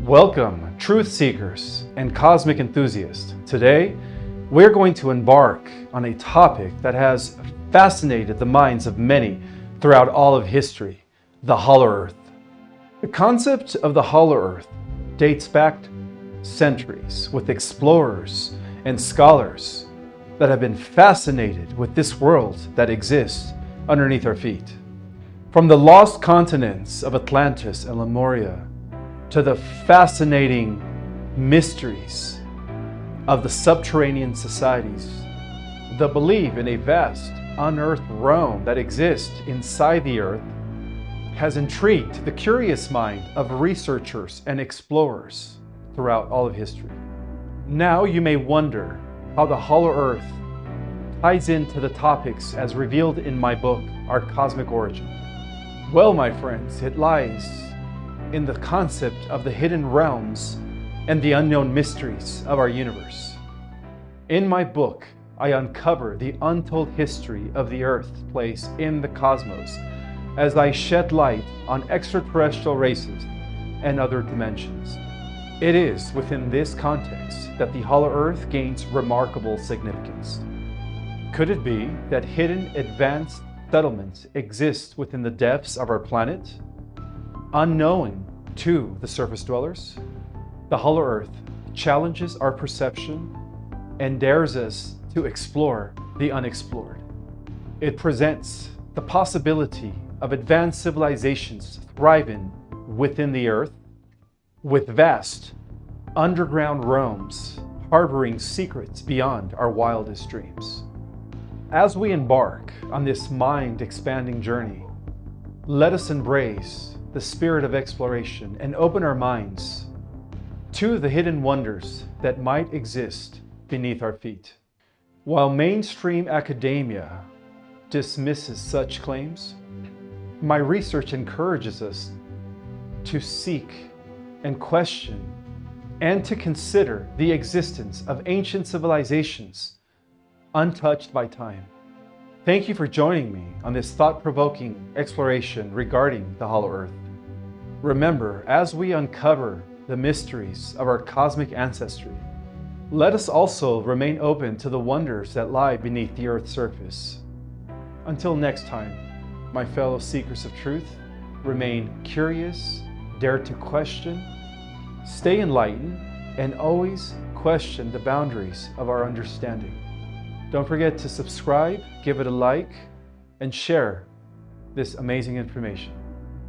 Welcome, truth seekers and cosmic enthusiasts. Today, we're going to embark on a topic that has fascinated the minds of many throughout all of history, the Hollow Earth. The concept of the Hollow Earth dates back centuries with explorers and scholars that have been fascinated with this world that exists underneath our feet. From the lost continents of Atlantis and Lemuria to the fascinating mysteries of the subterranean societies, the belief in a vast unearthed realm that exists inside the earth has intrigued the curious mind of researchers and explorers throughout all of history. Now you may wonder how the Hollow Earth ties into the topics as revealed in my book, Our Cosmic Origin. Well, my friends, it lies in the concept of the hidden realms and the unknown mysteries of our universe. In my book, I uncover the untold history of the Earth's place in the cosmos as I shed light on extraterrestrial races and other dimensions. It is within this context that the Hollow Earth gains remarkable significance. Could it be that hidden advanced settlements exist within the depths of our planet, unknown to the surface dwellers? The Hollow Earth challenges our perception and dares us to explore the unexplored. It presents the possibility of advanced civilizations thriving within the Earth, with vast underground realms harboring secrets beyond our wildest dreams. As we embark on this mind-expanding journey, let us embrace the spirit of exploration and open our minds to the hidden wonders that might exist beneath our feet. While mainstream academia dismisses such claims, my research encourages us to seek and question and to consider the existence of ancient civilizations untouched by time. Thank you for joining me on this thought-provoking exploration regarding the Hollow Earth. Remember, as we uncover the mysteries of our cosmic ancestry, let us also remain open to the wonders that lie beneath the Earth's surface. Until next time, my fellow seekers of truth, remain curious, dare to question, stay enlightened, and always question the boundaries of our understanding. Don't forget to subscribe, give it a like, and share this amazing information.